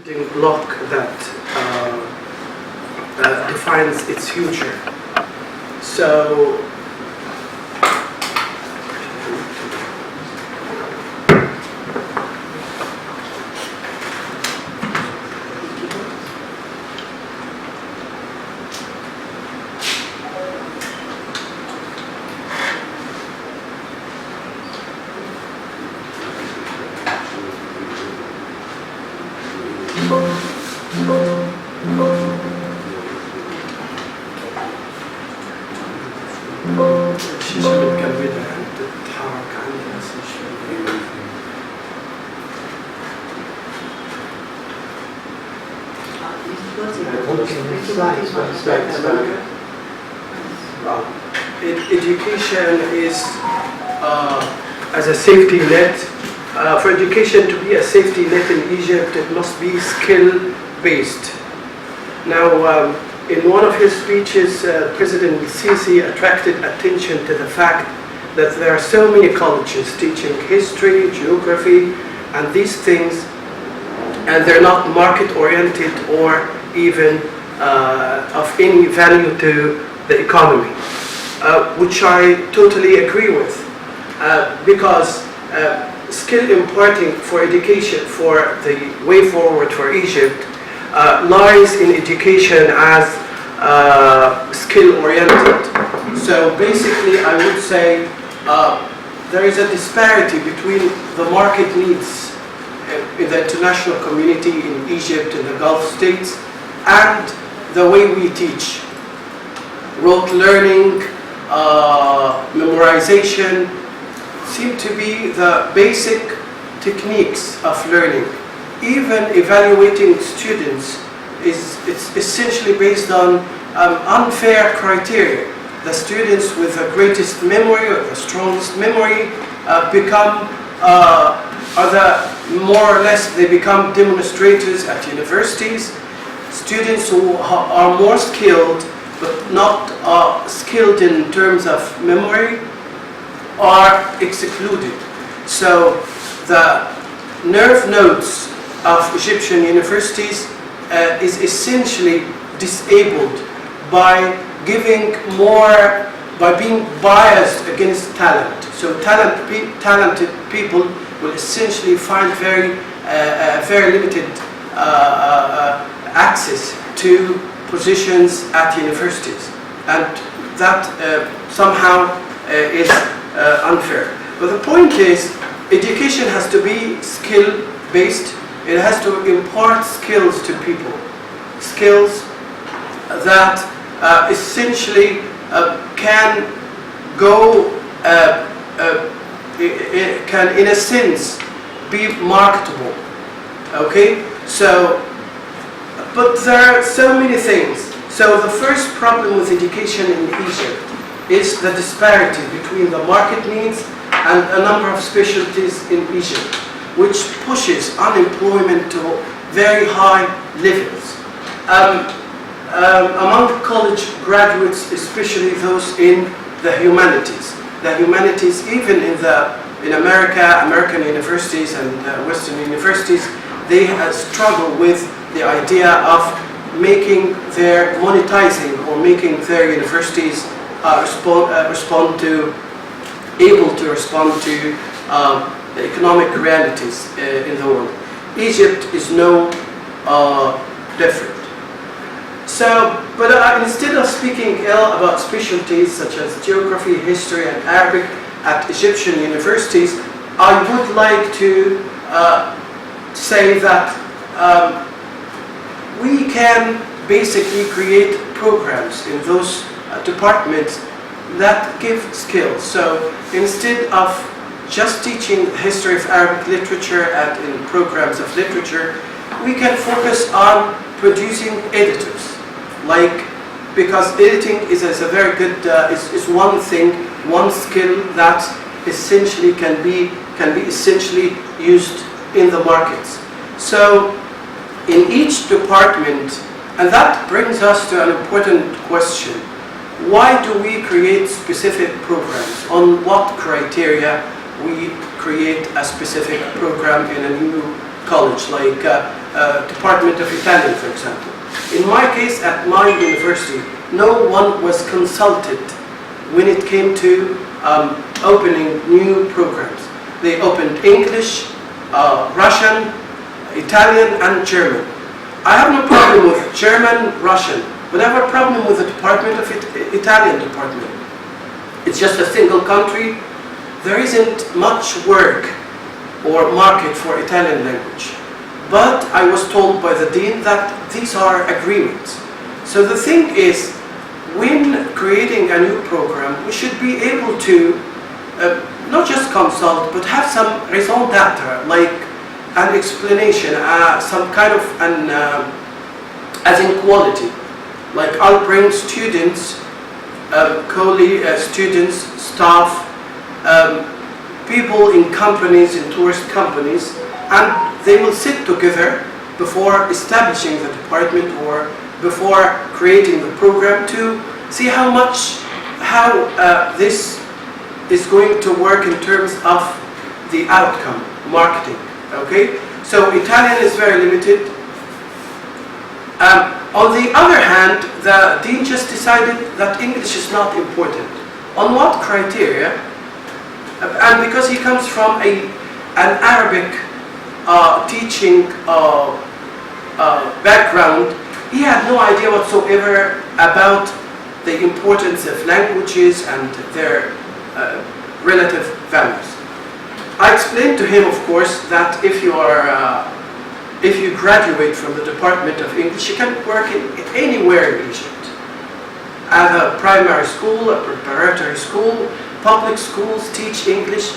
building block that defines its future. So education is as a safety net. For education to be a safety net in Egypt, it must be skill-based. Now, in one of his speeches, President Sisi attracted attention to the fact that there are so many colleges teaching history, geography, and these things, and they're not market-oriented or even of any value to the economy, which I totally agree with, because skill imparting for education, for the way forward for Egypt, lies in education as skill-oriented. So basically, I would say there is a disparity between the market needs in the international community in Egypt, in the Gulf states, and the way we teach. Rote learning, memorization seem to be the basic techniques of learning. Even evaluating students it's essentially based on unfair criteria. The students with the greatest memory or the strongest memory become more or less they become demonstrators at universities. Students who are more skilled but not skilled in terms of memory are excluded. So the nerve nodes of Egyptian universities is essentially disabled by being biased against talent. So talented people will essentially find very limited access to positions at universities, and that somehow is unfair. But the point is, education has to be skill-based. It has to impart skills to people, skills that essentially can in a sense be marketable. Okay, so but there are so many things. So the first problem with education in Egypt is the disparity between the market needs and a number of specialties in Egypt, which pushes unemployment to very high levels. Among college graduates, especially those in the humanities. The humanities, even in American universities and Western universities, they struggle with the idea of monetizing or making their universities able to respond to the economic realities in the world. Egypt is no different. So, but instead of speaking ill about specialties such as geography, history, and Arabic at Egyptian universities, I would like to say that we can basically create programs in those departments that give skills. So instead of just teaching the history of Arabic literature and in programs of literature, we can focus on producing editors. Because editing is a very good, is one thing, one skill that essentially can be essentially used in the markets. So in each department, and that brings us to an important question. Why do we create specific programs? On what criteria we create a specific program in a new college, like Department of Italian, for example. In my case, at my university, no one was consulted when it came to opening new programs. They opened English, Russian, Italian, and German. I have no problem with German, Russian, but I have a problem with the Department of Italian department. It's just a single country. There isn't much work or market for Italian language. But I was told by the dean that these are agreements. So the thing is, when creating a new program, we should be able to not just consult, but have some raison d'etre, like an explanation, some kind of an, as in quality. Like I'll bring students, students, staff, people in companies, in tourist companies, and they will sit together before establishing the department or before creating the program to see how this is going to work in terms of the outcome, marketing, okay? So Italian is very limited. On the other hand, the dean just decided that English is not important. On what criteria? And because he comes from an Arabic teaching background, he had no idea whatsoever about the importance of languages and their relative values. I explained to him, of course, that if you graduate from the Department of English, you can work anywhere in Egypt. At a primary school, a preparatory school, public schools teach English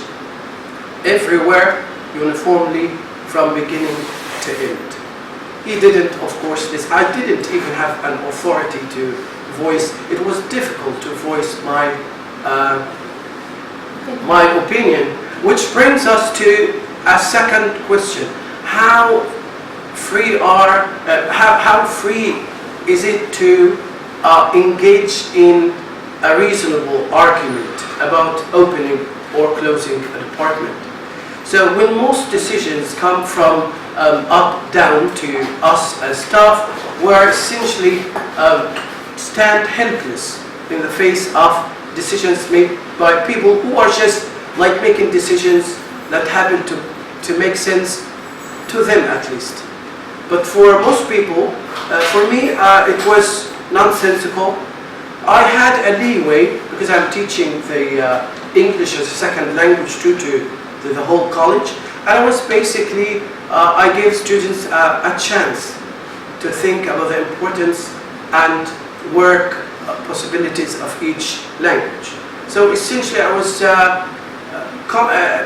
everywhere, uniformly, from beginning to end. He didn't, of course, I didn't even have an authority to voice. It was difficult to voice my opinion, which brings us to a second question. How free is it to engage in a reasonable argument about opening or closing a department? So when most decisions come from up down to us as staff, we're essentially stand helpless in the face of decisions made by people who are just like making decisions that happen to make sense to them at least. But for most people, for me, it was nonsensical. I had a leeway because I'm teaching the English as a second language to the whole college, and I was basically, I gave students a chance to think about the importance and work possibilities of each language. So essentially I was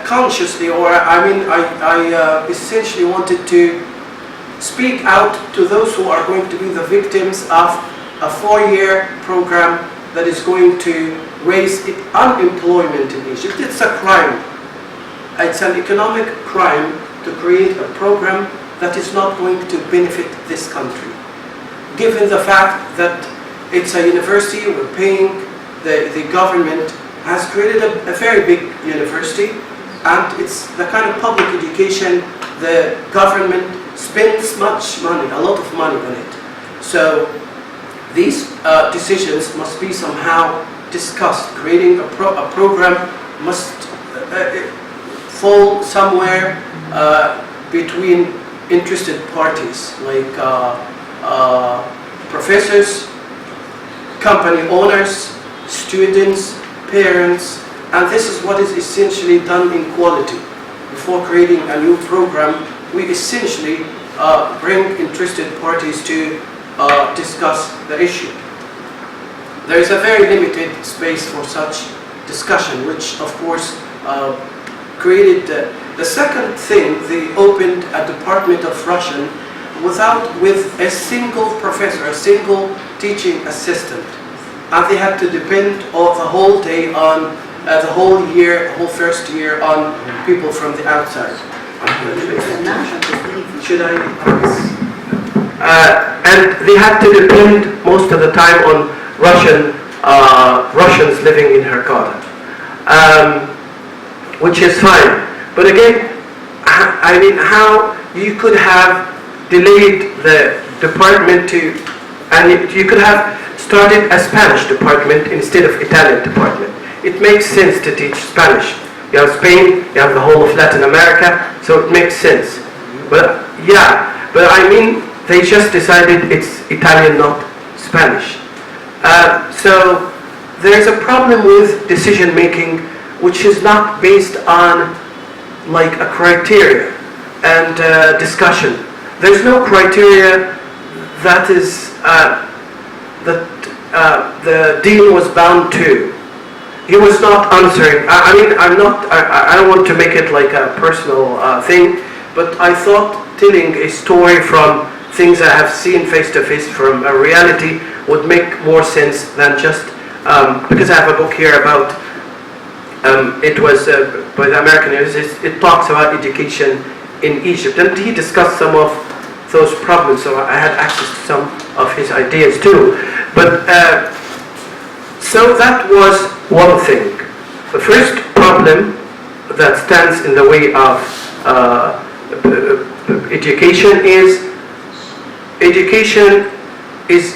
consciously, or I essentially wanted to speak out to those who are going to be the victims of a 4-year program that is going to raise unemployment in Egypt. It's a crime. It's an economic crime to create a program that is not going to benefit this country. Given the fact that it's a university, we're paying, the government has created a very big university, and it's the kind of public education the government spends much money, a lot of money on it. So these decisions must be somehow discussed. Creating a program must fall somewhere between interested parties, like professors, company owners, students, parents, and this is what is essentially done in quality. Before creating a new program, we essentially bring interested parties to discuss the issue. There is a very limited space for such discussion, which of course created the second thing. They opened a department of Russian with a single professor, a single teaching assistant, and they had to depend the whole day on the whole first year on people from the outside. Should I? And they had to depend most of the time on Russians living in Hurghada, which is fine. But again, I mean, how you could have delayed the department and you could have started a Spanish department instead of Italian department. It makes sense to teach Spanish. You have Spain, you have the whole of Latin America, so it makes sense. But I mean, they just decided it's Italian, not Spanish. So there's a problem with decision making which is not based on like a criteria and discussion. There's no criteria that is the dean was bound to. He was not answering. I mean, I don't want to make it like a personal thing, but I thought telling a story from things I have seen face to face from a reality would make more sense than just, because I have a book here about, it was by the American universities, it talks about education in Egypt, and he discussed some of those problems, so I had access to some of his ideas too. But so that was one thing. The first problem that stands in the way of education is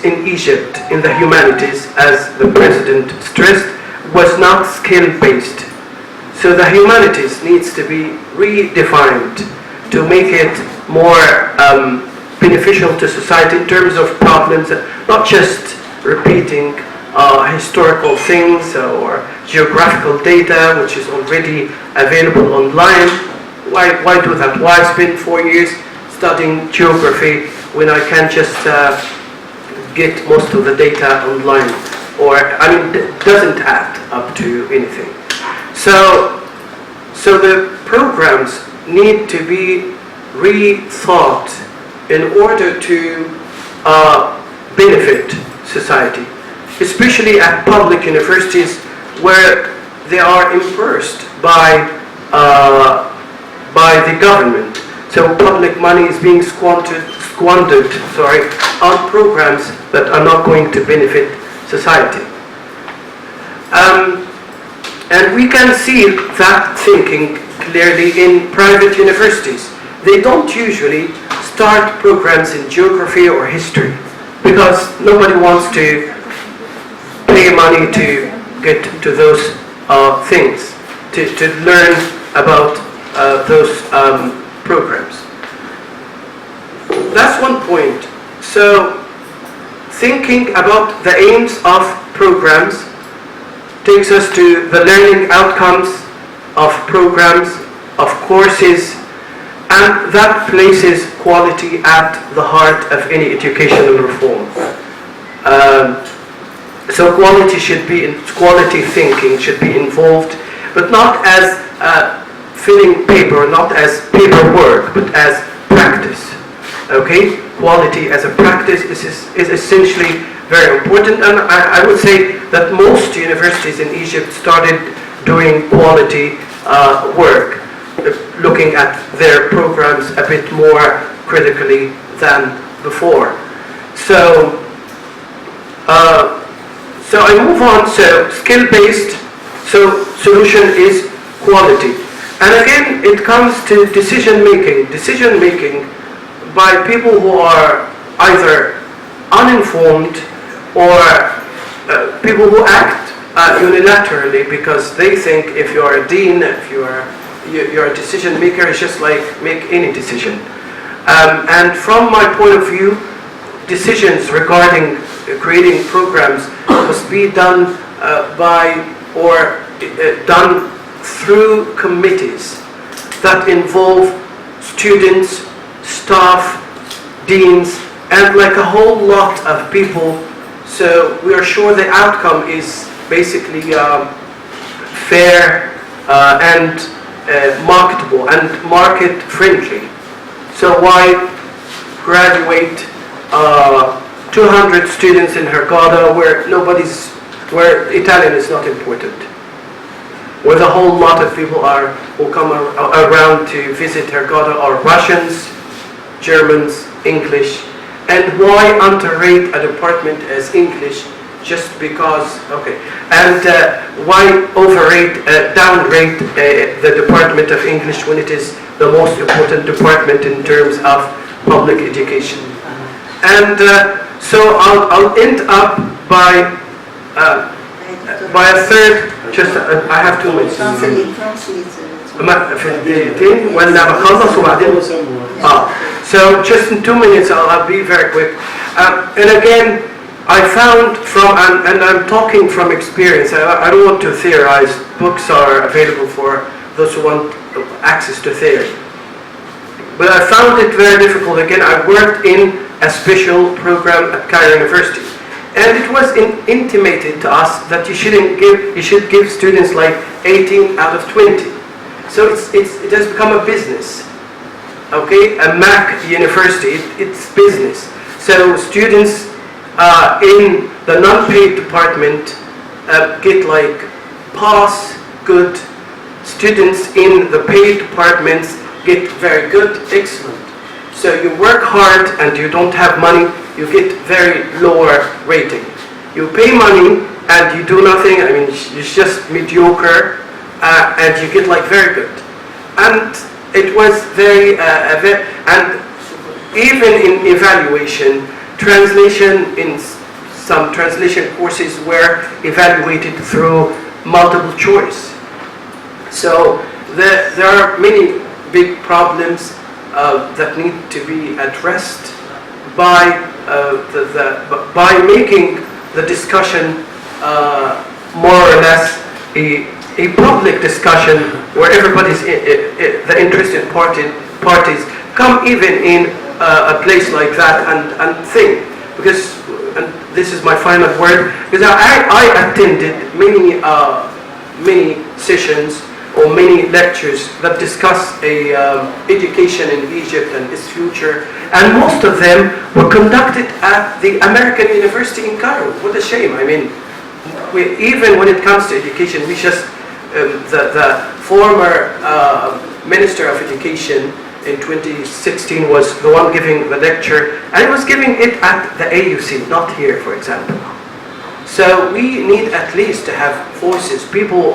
in Egypt, in the humanities, as the president stressed, was not skill-based. So the humanities needs to be redefined to make it more beneficial to society in terms of problems, not just repeating historical things or geographical data which is already available online. Why do that? Why spend 4 years studying geography when I can just get most of the data online? Or, I mean, it doesn't add up to anything. So the programs need to be rethought in order to benefit society, especially at public universities where they are immersed by the government. So public money is being squandered on programs that are not going to benefit society. And we can see that thinking clearly in private universities. They don't usually start programs in geography or history because nobody wants to pay money to get to those things, to learn about those programs. That's one point. So thinking about the aims of programs takes us to the learning outcomes of programs, of courses, and that places quality at the heart of any educational reform. So quality thinking should be involved, but not as filling paper, not as paperwork, but as practice. Okay, quality as a practice is essentially very important, and I would say that most universities in Egypt started doing quality work, looking at their programs a bit more critically than before. So I move on. So skill-based, so solution is quality. And again, it comes to decision making by people who are either uninformed or people who act unilaterally because they think if you're a dean, if you're a decision maker, it's just like make any decision. And from my point of view, decisions regarding creating programs must be done done through committees that involve students, staff, deans, and like a whole lot of people. So we are sure the outcome is basically fair and marketable and market friendly. So why graduate 200 students in Hurghada where Italian is not important, where the whole lot of people who come around to visit Hurghada are Russians, Germans, English, and why underrate a department as English just because, okay. And why downrate the Department of English when it is the most important department in terms of public education? And so I'll end up by a third, just I have 2 minutes. في الدقيقتين ولا بخلص وبعدين so just in 2 minutes I'll be very quick. And again, I found from, and I'm talking from experience, I don't want to theorize. Books are available for those who want access to theory. But I found it very difficult. Again, I worked in a special program at Cairo University. And it was intimated to us that you should give students like 18 out of 20. So it has become a business. Okay, a Mac University, it's business. So students in the non-paid department get like pass, good. Students in the paid departments get very good, excellent. So you work hard and you don't have money, you get very lower rating. You pay money and you do nothing, I mean, it's just mediocre, and you get like very good. And it was very, and even in evaluation, translation in some translation courses were evaluated through multiple choice. So there are many big problems that need to be addressed by making the discussion more or less a public discussion where everybody's the interested parties come even in a place like that and think, because, and this is my final word, because I attended many sessions or many lectures that discuss education in Egypt and its future, and most of them were conducted at the American University in Cairo. What a shame. I mean, even when it comes to education, we just the former Minister of Education in 2016 was the one giving the lecture, and he was giving it at the AUC, not here, for example. So we need at least to have voices, people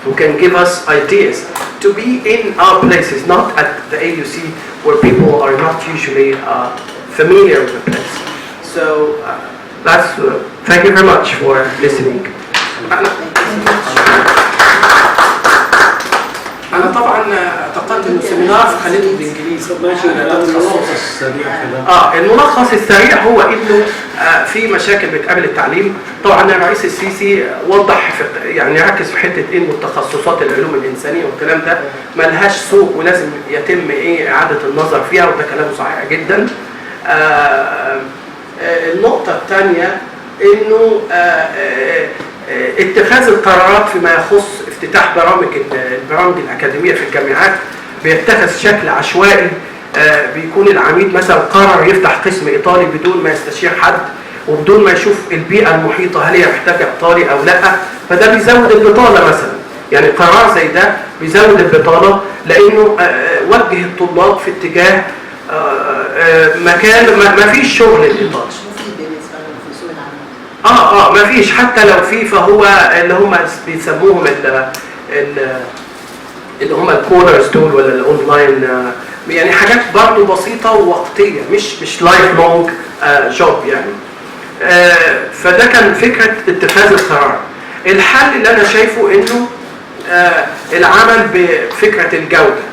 who can give us ideas, to be in our places, not at the AUC where people are not usually familiar with the place. So that's, thank you very much for listening. أنا طبعاً اعتقدت إنه السيمينار خليته بالإنجليزي. الملخص السريع هو إنه في مشاكل بتقابل التعليم. طبعاً الرئيس السيسي وضح يعني ركز في حتة إنه التخصصات العلوم الإنسانية والكلام ده ملهاش سوق ولازم يتم إعادة النظر فيها، وده كلام صحيح جداً. النقطة الثانية إنه اتخاذ القرارات فيما يخص افتتاح البرامج الأكاديمية في الجامعات بيتخذ شكل عشوائي. بيكون العميد مثلا قرر يفتح قسم إيطالي بدون ما يستشير حد وبدون ما يشوف البيئة المحيطة هل هي محتاجة إيطالي أو لا، فده بيزود البطالة مثلا. يعني قرار زي ده بيزود البطالة لأنه وجه الطلاب في اتجاه مكان ما فيش شغل الإيطالي. ما فيش، حتى لو في فهو اللي هم بيسموهم اللي هم الكورنرز دول ولا الاونلاين، يعني حاجات برضه بسيطه ووقتيه، مش لايف لونج جوب يعني. فده كان فكره اتخاذ القرار. الحل اللي انا شايفه انه العمل بفكره الجوده،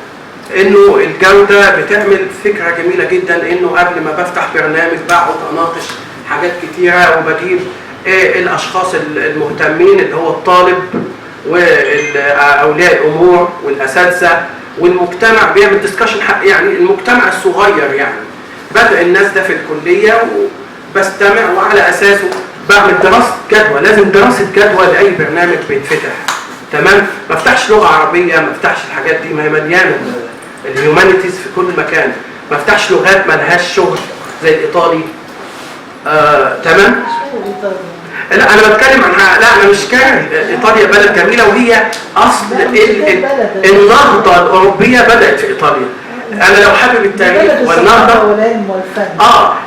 انه الجوده بتعمل فكره جميله جدا، انه قبل ما بفتح برنامج بقعد اناقش حاجات كتيره وبجيب الاشخاص المهتمين اللي هو الطالب واولياء الامور والاساتذه والمجتمع، بيعمل ديسكشن، يعني المجتمع الصغير. يعني بدأ الناس ده في الكليه وبستمع وعلى اساسه بعمل دراسه جدوى. لازم دراسه جدوى لاي برنامج بيتفتح، تمام؟ ما افتحش لغه عربيه، ما افتحش الحاجات دي، ما هي مليانه الهيومانيتيز في كل مكان. ما افتحش لغات ما لهاش شغل زي الايطالي. تمام؟ لا انا بتكلم عن، لا انا مش كاره، ايطاليا بلد جميله وهي اصل النهضه الاوروبيه بدات في ايطاليا. انا لو حابب التاريخ والنهضه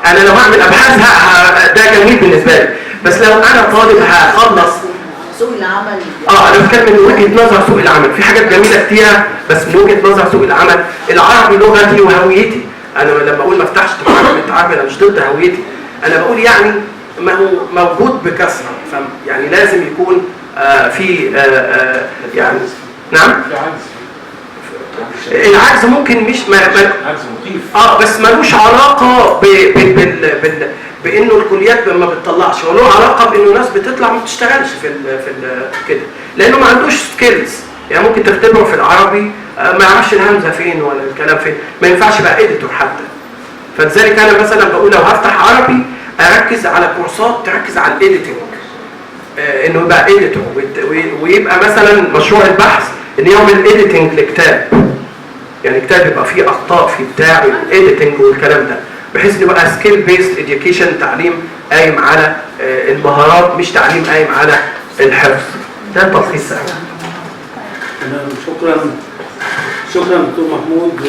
انا لو هعمل ابحاث ده جميل بالنسبه لي. بس لو انا طالب هخلص سوق العمل. انا بتكلم من وجهه نظر سوق العمل، في حاجات جميله كتيره بس من وجهه نظر سوق العمل. العربي لغتي وهويتي، انا لما اقول ما افتحش ديبارتمنت عربي انا مش ضد هويتي، انا بقول يعني ما هو موجود بكثره، يعني لازم يكون في يعني نعم العجز ممكن مش عجز مخيف بس ملوش علاقه بانه الكليات ما بتطلعش، هو له علاقه بانه ناس بتطلع ما بتشتغلش في كده، لانه ما عندوش سكيلز. يعني ممكن تختبره في العربي ما يعرفش الهمزه فين ولا الكلام فين، ما ينفعش بقى اديتور حتى. فلذلك انا مثلا بقول لو هفتح عربي اركز على كورسات تركز على الايديتنج، انه يبقى اديتور، ويبقى مثلا مشروع البحث ان يعمل اديتنج لكتاب، يعني كتاب يبقى فيه اخطاء في بتاع الايديتنج والكلام ده، بحيث انه يبقى سكيل بيست اديوكيشن، تعليم قايم على المهارات مش تعليم قايم على الحفظ. ده تلخيص سهل. شكرا دكتور محمود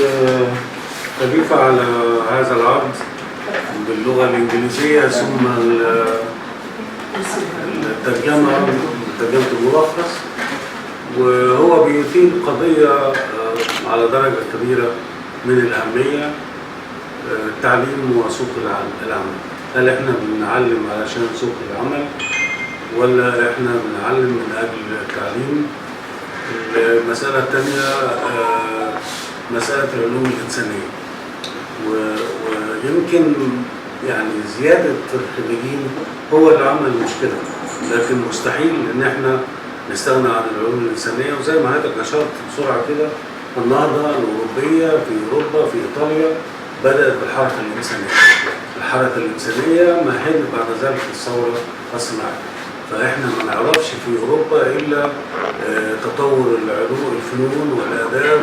خليفة على هذا العرض باللغة الإنجليزية ثم ترجمة الملخص، وهو بيثير قضية على درجة كبيرة من الأهمية، التعليم وسوق العمل. هل احنا بنعلم علشان سوق العمل ولا احنا بنعلم من أجل التعليم؟ المسألة الثانية مسألة العلوم الإنسانية، ويمكن يعني زيادة الخريجين هو اللي عمل المشكلة، لكن مستحيل إن احنا نستغنى عن العلوم الإنسانية. وزي ما حضرتك أشرت بسرعة كده، النهضة الأوروبية في أوروبا في إيطاليا بدأت بالحركة الإنسانية. الحركة الإنسانية مهدت بعد ذلك الثورة الصناعية، فإحنا ما نعرفش في أوروبا إلا تطور العلوم الفنون والآداب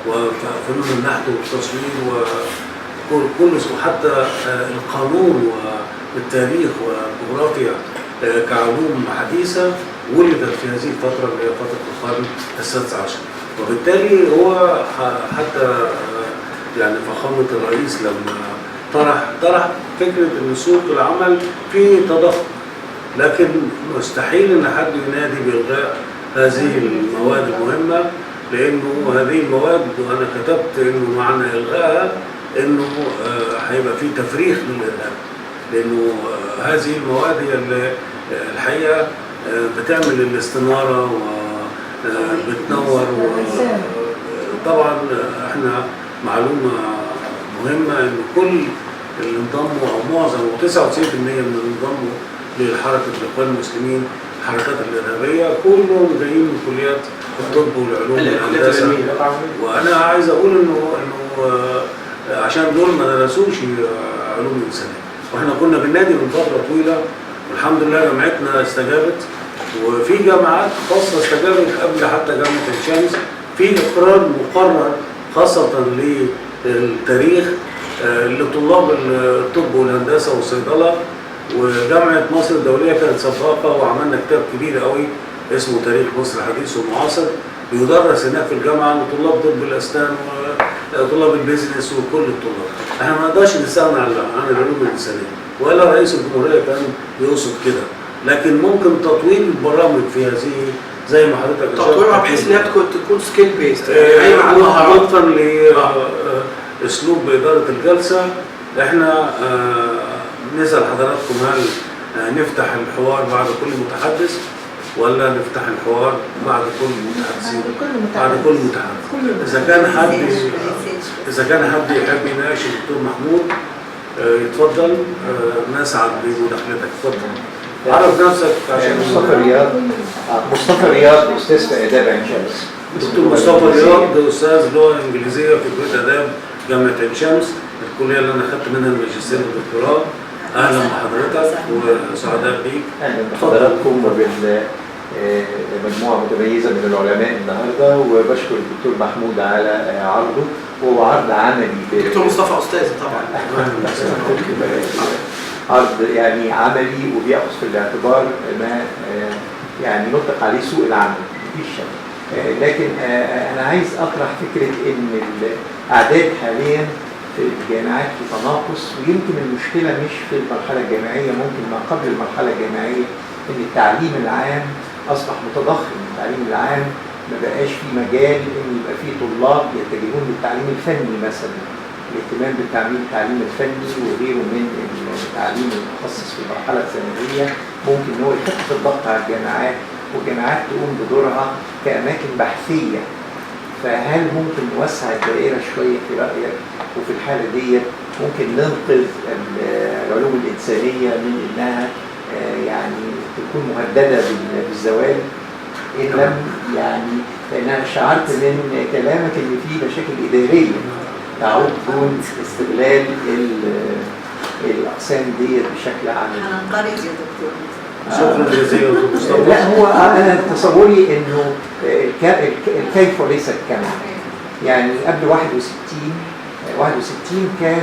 وفنون النحت والتصوير وكل وحتى القانون والتاريخ والجغرافيا كعلوم حديثة ولدت في هذه الفترة اللي هي فترة القرن السادس عشر. وبالتالي هو حتى يعني فخامة الرئيس لما طرح فكرة إن سوق العمل فيه تضخم، لكن مستحيل إن حد ينادي بإلغاء هذه المواد المهمة، لأنه هذه المواد وأنا كتبت إنه معنى إلغائها إنه هيبقى فيه تفريغ للإرهاب، لأنه هذه المواد هي اللي الحقيقة بتعمل الاستنارة وبتنور. طبعا احنا معلومة مهمة إن كل اللي انضموا أو معظم و99% من اللي انضموا لحركة الإخوان المسلمين الحركات الإرهابية كلهم جايين من كليات الطب والعلوم والهندسة. وأنا عايز أقول إنه عشان دول ما درسوش علوم إنسانية، وإحنا كنا بننادي من فترة طويلة، والحمد لله جامعتنا استجابت، وفي جامعات خاصة استجابت قبل حتى جامعة الشمس في إقرار مقرر خاصة للتاريخ لطلاب الطب والهندسة والصيدلة. وجامعة مصر الدولية كانت سباقة وعملنا كتاب كبير قوي اسمه تاريخ مصر الحديث والمعاصر، بيدرس هناك في الجامعة لطلاب طب الأسنان وطلاب البيزنس وكل الطلاب. احنا ما نقدرش نستغنى عن العلوم الإنسانية، ولا رئيس الجمهورية كان يقصد كده، لكن ممكن تطوير البرامج في هذه زي ما حضرتك تطويرها بحيث انها تكون سكيل بيست، وفقا لاسلوب اداره الجلسه. احنا نسال حضراتكم هل نفتح الحوار بعد كل متحدث ولا نفتح الحوار بعد كل متحدثين؟ بعد كل متحدث. اذا كان حد يحب يناقش الدكتور محمود يتفضل، نسعد بمداخلتك. اتفضل عرف نفسك. عشان مصطفى رياض استاذ في اداب عين شمس. دكتور مصطفى رياض استاذ لغه انجليزيه في كليه اداب جامعه عين شمس، الكليه اللي انا خدت منها الماجستير والدكتوراه. اهلا بحضرتك وسعداء بيك. اهلا بحضراتكم وبالمجموعه متميزه من العلماء النهارده، وبشكر الدكتور محمود على عرضه، وهو عرض عملي. دكتور مصطفى استاذ طبعا. عرض يعني عملي وبيأخذ في الاعتبار ما يعني نطلق عليه سوق العمل مفيش شك. لكن انا عايز اطرح فكره ان الاعداد حاليا في الجامعات في تناقص، ويمكن المشكلة مش في المرحلة الجامعية، ممكن ما قبل المرحلة الجامعية ان التعليم العام اصبح متضخم. التعليم العام ما بقاش في مجال ان يبقى فيه طلاب يتجهون للتعليم الفني مثلا، الاهتمام بالتعليم الفني وغيره من التعليم المتخصص في المرحلة الثانوية ممكن ان هو يخفف الضغط على الجامعات، والجامعات تقوم بدورها كأماكن بحثية. فهل ممكن نوسع الدائرة شوية في رأيك؟ وفي الحالة دي ممكن ننقذ العلوم الإنسانية من إنها يعني تكون مهددة بالزوال، إن لم يعني، لأن أنا شعرت من كلامك إن في مشاكل إدارية تعود دون استغلال الأقسام دي بشكل عام. هننقرض يا دكتور. شكرا جزيلا دكتور مصطفى. لا، هو أنا تصوري إنه الكيف وليس الكم. يعني قبل 61 كان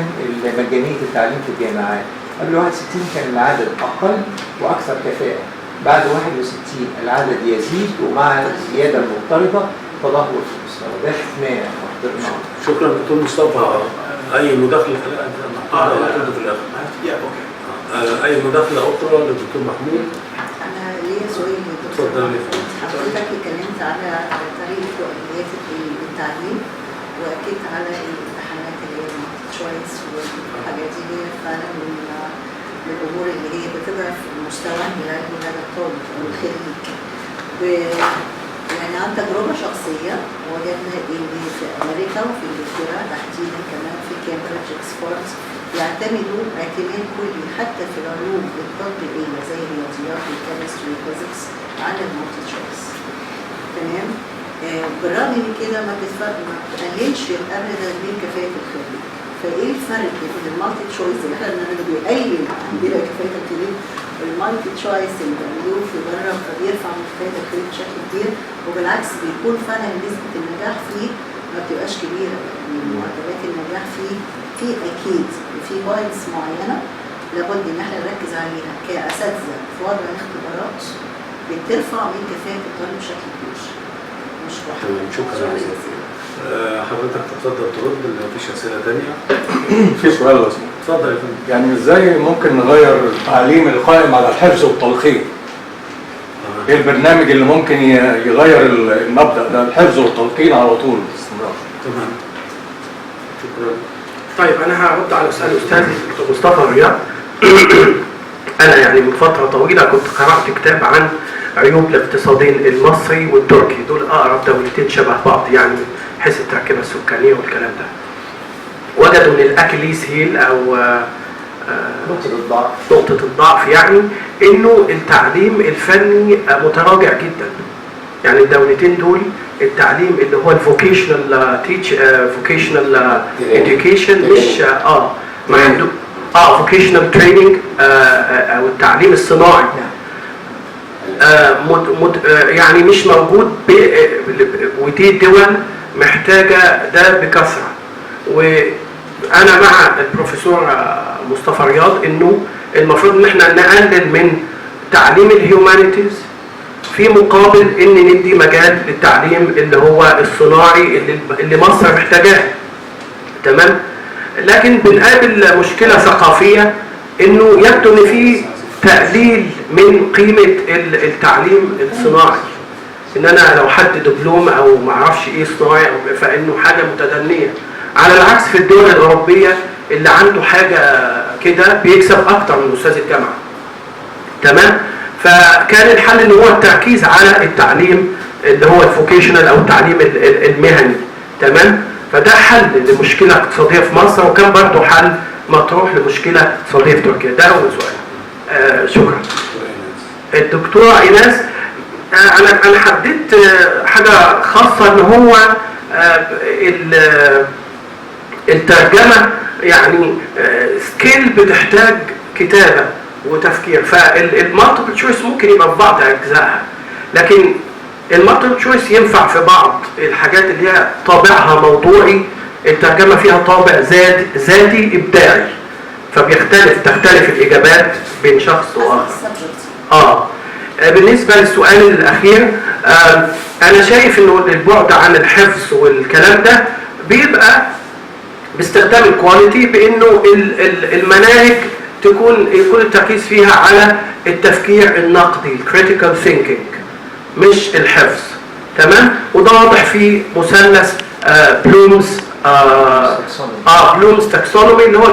مجانية التعليم في الجامعات، قبل 61 كان العدد أقل وأكثر كفاءة، بعد 61 العدد يزيد ومع الزيادة المضطردة تدهور في المستوى. ده شفناه وحضرناه. شكرا دكتور مصطفى. اي مداخله في الاخر؟ اي مداخله اخرى للدكتور محمود؟ انا ليا سؤال يا دكتور. اتفضلي. حضرتك اتكلمت على طريقه واليات التعليم، واكدت على الامتحانات اللي هي تشويس والحاجات دي هي فعلا من الامور اللي هي بتضعف المستوى العلمي لدى الطالب او الخريج. يعني عن تجربه شخصيه وجدنا ان في امريكا وفي انجلترا تحديدا كمان في كامبريدج اكسفورد يعتمدوا اعتماد كلي حتى في العلوم التطبيقيه زي الرياضيات والكيمستري والفيزيكس على المالتي تشويس. تمام؟ بالرغم من كده ما بتقللش ابدا من كفاءه الخريج. فايه الفرق بين المالتي تشويس اللي احنا بنعمله بيقلل عندنا كفاءه الخريج والمالتي تشويس اللي بيعملوه في بره فبيرفع من كفاءه الخريج بشكل كبير، وبالعكس بيكون فعلا نسبه النجاح فيه ما بتبقاش كبيره. يعني معدلات النجاح فيه في اكيد في بوينتس معينه لابد ان احنا نركز عليها كاساتذه في وضع الاختبارات بترفع من كفاءه الطالب بشكل كبير. مش شكرا جزيلا. حضرتك تفضل ترد لو مفيش اسئله ثانيه. في سؤال لو سمحت. اتفضل يا فندم. يعني ازاي ممكن نغير التعليم القائم على الحفظ والتلقين؟ ايه البرنامج اللي ممكن يغير المبدأ ده، الحفظ والتلقين على طول باستمرار؟ تمام. شكرا. طيب انا هرد على سؤال استاذي دكتور مصطفى رياض. انا يعني من فتره طويله كنت قرات كتاب عن عيوب الاقتصادين المصري والتركي، دول اقرب دولتين شبه بعض يعني من حيث التركيبه السكانيه والكلام ده. وجدوا ان الاكليس هيل او نقطه الضعف يعني انه التعليم الفني متراجع جدا. يعني الدولتين دول التعليم اللي هو الفوكيشنال فوكيشنال اديوكيشن مش ما عنده فوكيشنال تريننج او التعليم الصناعي يعني مش موجود. ودي الدول محتاجه ده بكثره. وانا مع البروفيسور مصطفى رياض انه المفروض ان احنا نقلل من تعليم الهيومانيتيز في مقابل ان ندي مجال للتعليم اللي هو الصناعي اللي مصر محتاجاه. تمام؟ لكن بنقابل مشكله ثقافيه انه يبدو ان في تقليل من قيمه التعليم الصناعي. ان انا لو حد دبلوم او ما اعرفش ايه صناعي او فانه حاجه متدنيه، على العكس في الدول الاوروبيه اللي عنده حاجه كده بيكسب اكتر من استاذ الجامعه. تمام؟ فكان الحل ان هو التركيز على التعليم اللي هو الفوكيشنال او التعليم المهني. تمام؟ فده حل لمشكله اقتصاديه في مصر، وكان برضه حل مطروح لمشكله اقتصاديه في تركيا. ده اول سؤال. شكرا. الدكتوره ايناس، انا حددت حاجه خاصه ان هو الترجمه يعني سكيل بتحتاج كتابه وتفكير. فالمالتيبل تشويس ممكن يبقى في بعض اجزائها، لكن المالتيبل تشويس ينفع في بعض الحاجات اللي هي طابعها موضوعي. الترجمه فيها طابع ذاتي ابداعي، تختلف الاجابات بين شخص واخر. بالنسبه للسؤال الاخير، انا شايف انه البعد عن الحفظ والكلام ده باستخدام الكواليتي، بانه المناهج يكون التركيز فيها على التفكير النقدي، الكريتيكال ثينكينج، مش الحفظ. تمام؟ وده واضح في مثلث بلومز تاكسونومي اللي هو